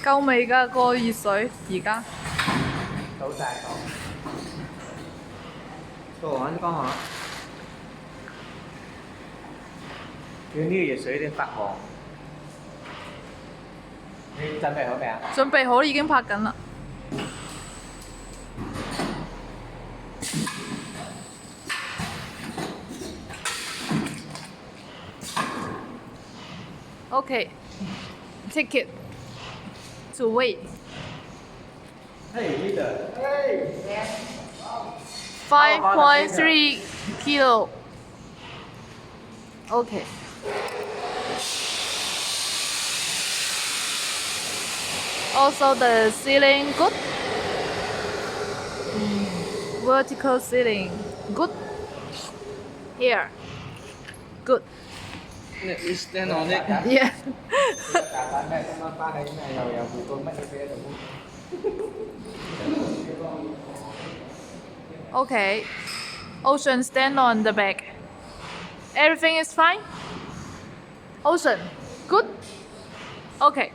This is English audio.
夠味㗎個熱水而家。倒晒個。做完剛好。要呢個熱水有啲發黃。你準備好未啊？準備好已經拍緊啦。Okay, take it to weight. Hey, leader. Hey. 5.3 kilo. Okay. Also the ceiling good. Vertical ceiling good. Here. Good. You stand on it. Yeah. Okay. Ocean, stand on the back. Everything is fine? Ocean, good? Okay.